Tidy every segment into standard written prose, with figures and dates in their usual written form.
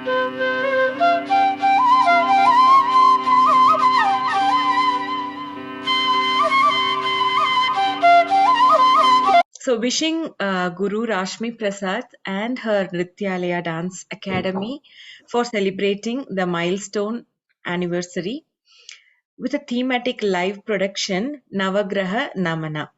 So, wishing Guru Rashmi Prasad and her Nrithyalaya Dance Academy for celebrating the milestone anniversary with a thematic live production, Navagraha Namana.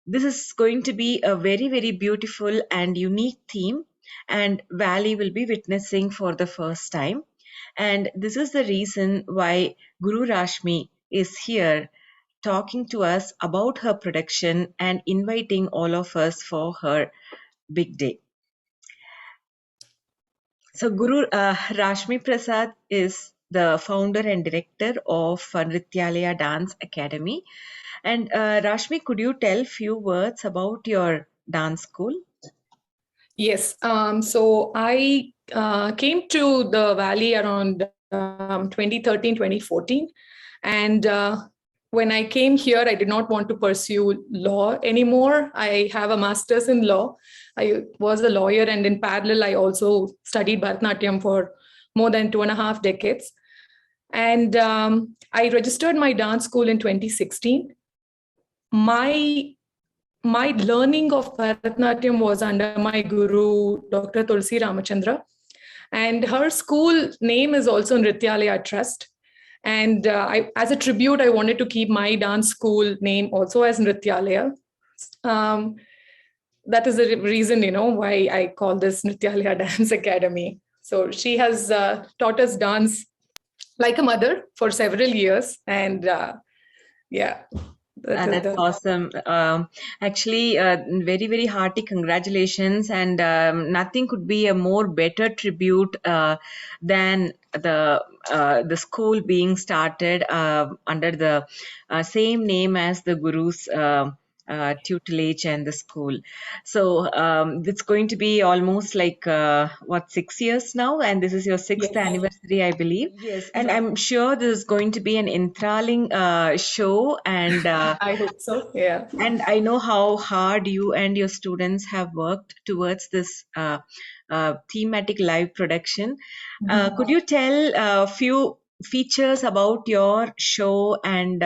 This is going to be a very, very beautiful and unique theme, and Valley will be witnessing for the first time. And this is the reason why Guru Rashmi is here talking to us about her production and inviting all of us for her big day. So, Guru Rashmi Prasad is the founder and director of Nrithyalaya Dance Academy. And Rashmi, could you tell few words about your dance school? Yes. So I came to the Valley around 2013, 2014. And when I came here, I did not want to pursue law anymore. I have a master's in law. I was a lawyer, and in parallel, I also studied Bharatanatyam for more than 2.5 decades. And I registered my dance school in 2016. My learning of Bharatanatyam was under my guru, Dr. Tulsi Ramachandra. And her school name is also Nrithyalaya Trust. And as a tribute, I wanted to keep my dance school name also as Nrithyalaya. That is the reason, why I call this Nrithyalaya Dance Academy. So she has taught us dance like a mother for several years. And yeah. That's awesome. Actually, very, very hearty congratulations. And nothing could be a more better tribute than the school being started under the same name as the Guru's tutelage and the school. So it's going to be almost like 6 years now, and this is your sixth Yes. anniversary, I believe. Yes. And I'm sure this is going to be an enthralling show, and I hope so. Yeah. and I know how hard you and your students have worked towards this thematic live production. Could you tell a few features about your show and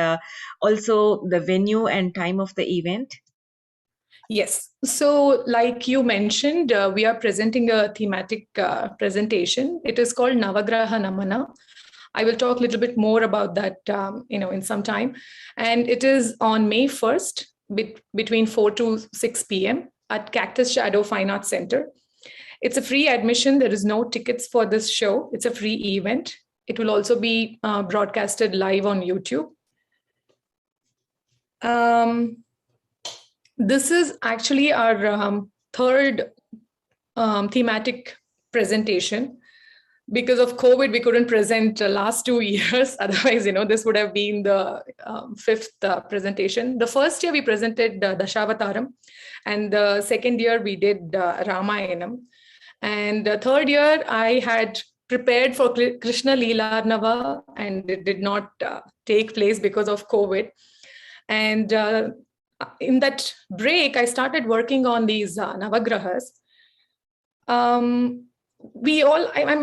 also the venue and time of the event? Yes. So, like you mentioned, we are presenting a thematic presentation. It is called Navagraha Namana. I will talk a little bit more about that, in some time. And it is on May 1st, between 4 to 6 p.m. at Cactus Shadow Fine Arts Center. It's a free admission. There is no tickets for this show. It's a free event. It will also be broadcasted live on YouTube. This is actually our third thematic presentation. Because of COVID, we couldn't present the last 2 years. Otherwise, this would have been the fifth presentation. The first year we presented Dashavataram, and the second year we did Ramayanam. And the third year I had prepared for Krishna Leelarnava, and it did not take place because of COVID. And in that break, I started working on these Navagrahas. I'm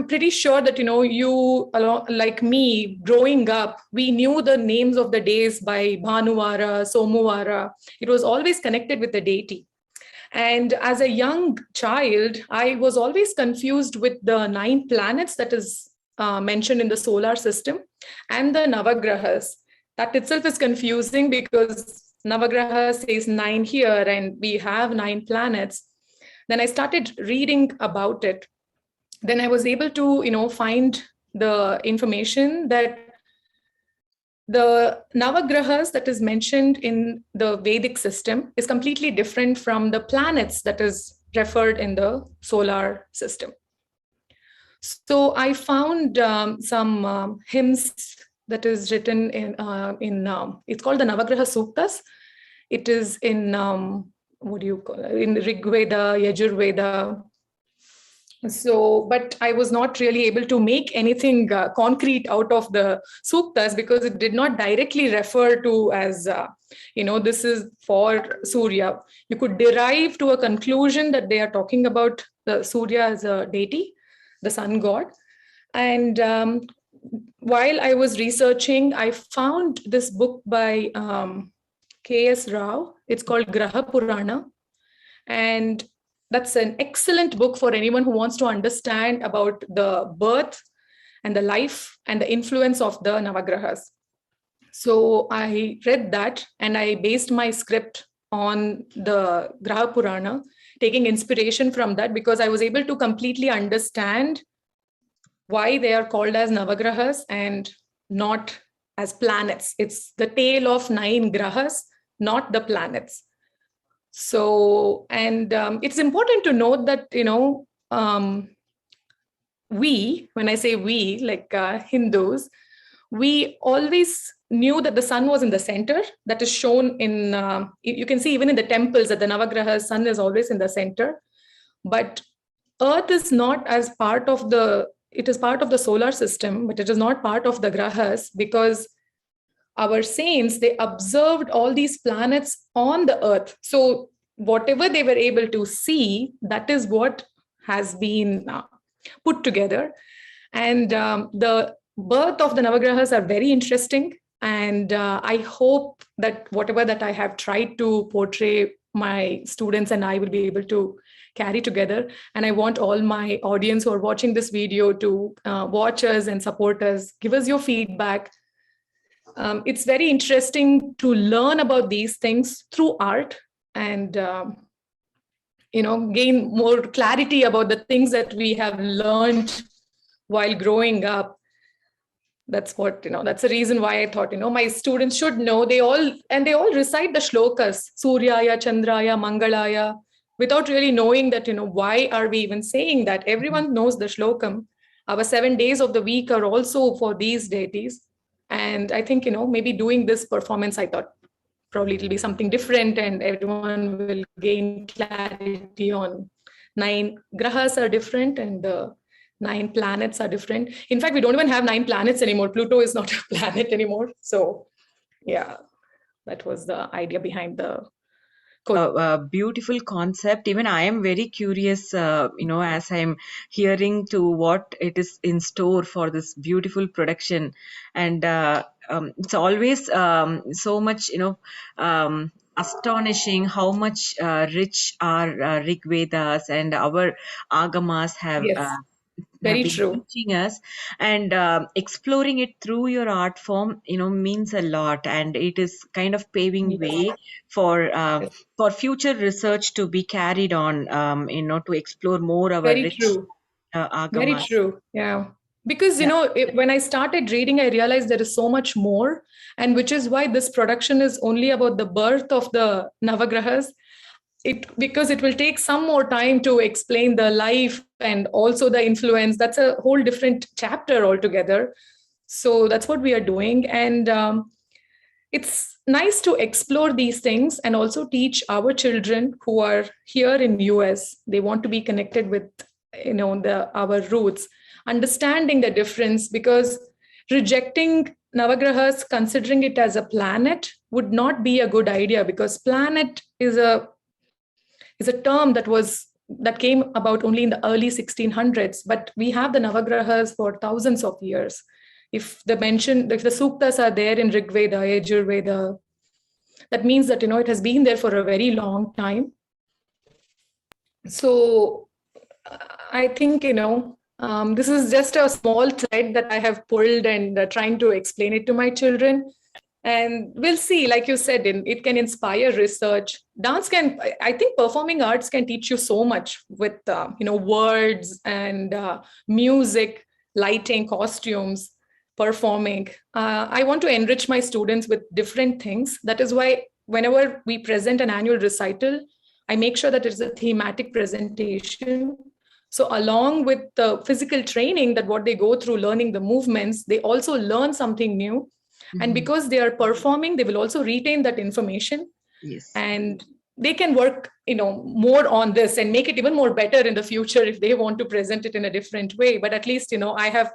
pretty sure that, you, like me, growing up, we knew the names of the days by Bhanuvara, Somuvara. It was always connected with the deity. And as a young child, I was always confused with the 9 planets that is mentioned in the solar system and the Navagrahas. That itself is confusing because Navagraha says 9 here and we have 9 planets. Then I started reading about it. Then I was able to, find the information that the Navagrahas that is mentioned in the Vedic system is completely different from the planets that is referred in the solar system. So I found some hymns that is written in it's called the Navagraha Suktas. It is in, what do you call it? In Rig Veda, Yajur Veda. So, but I was not really able to make anything concrete out of the suktas because it did not directly refer to as, this is for Surya. You could derive to a conclusion that they are talking about the Surya as a deity. the sun god. And while I was researching, I found this book by K.S. Rao. It's called Graha Purana. And that's an excellent book for anyone who wants to understand about the birth and the life and the influence of the Navagrahas. So I read that and I based my script on the Graha Purana, taking inspiration from that, because I was able to completely understand why they are called as Navagrahas and not as planets. It's the tale of 9 grahas, not the planets. So, and it's important to note that, when I say we, like Hindus, we always knew that the sun was in the center. That is shown in, you can see even in the temples that the Navagrahas, sun is always in the center. But Earth is not as part of it is part of the solar system, but it is not part of the grahas, because our saints, they observed all these planets on the Earth. So whatever they were able to see, that is what has been put together. And the birth of the Navagrahas are very interesting. And I hope that whatever that I have tried to portray, my students and I will be able to carry together. And I want all my audience who are watching this video to watch us and support us, give us your feedback. It's very interesting to learn about these things through art and gain more clarity about the things that we have learned while growing up. That's what, that's the reason why I thought, my students should know. They all recite the shlokas, Suryaya, Chandraya, Mangalaya, without really knowing that, why are we even saying that? Everyone knows the shlokam. Our 7 days of the week are also for these deities. And I think, maybe doing this performance, I thought probably it'll be something different and everyone will gain clarity on 9 grahas are different and the 9 planets are different. In fact, we don't even have 9 planets anymore. Pluto is not a planet anymore. So yeah, that was the idea behind the beautiful concept. Even I am very curious, as I'm hearing to what it is in store for this beautiful production. And it's always so much, astonishing how much rich our Rig Vedas and our Agamas yes, have very been true. teaching us, and exploring it through your art form means a lot, and it is kind of paving Yes, way yes. for future research to be carried on, to explore more our Very rich true. Very agamas. true. Yeah. Because, Yeah. when I started reading, I realized there is so much more. And which is why this production is only about the birth of the Navagrahas. Because it will take some more time to explain the life and also the influence. That's a whole different chapter altogether. So that's what we are doing. And it's nice to explore these things and also teach our children who are here in US. They want to be connected with our roots, understanding the difference, because rejecting Navagrahas, considering it as a planet, would not be a good idea, because planet is a term that came about only in the early 1600s, but we have the Navagrahas for thousands of years. If the suktas are there in Rig Veda, Yajur Veda, that means that it has been there for a very long time. So I think this is just a small thread that I have pulled and trying to explain it to my children. And we'll see, like you said, it can inspire research. Dance can, I think performing arts can teach you so much with, words and music, lighting, costumes, performing. I want to enrich my students with different things. That is why whenever we present an annual recital, I make sure that it's a thematic presentation. So along with the physical training, that what they go through learning the movements, they also learn something new. And because they are performing, they will also retain that information. Yes. And they can work, more on this and make it even more better in the future if they want to present it in a different way. But at least, I have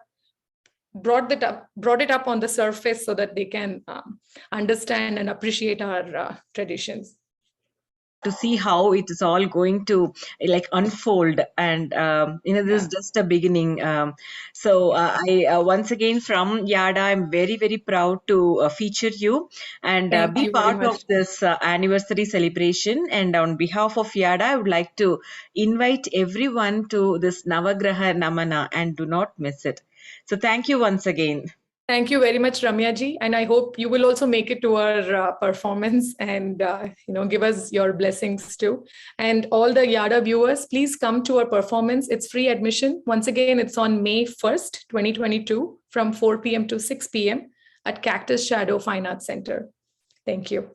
brought it up on the surface so that they can understand and appreciate our traditions. to see how it is all going to like unfold. And this is just a beginning. So I once again from Yada, I'm very very proud to feature you and Thank be you very part much. of this anniversary celebration. And on behalf of Yada, I would like to invite everyone to this Navagraha Namana and do not miss it. So thank you once again. Thank you very much, Ramya ji, and I hope you will also make it to our performance and give us your blessings too. And all the Yada viewers, please come to our performance. It's free admission. Once again, it's on May 1st, 2022, from 4 p.m. to 6 p.m. at Cactus Shadow Fine Arts Center. Thank you.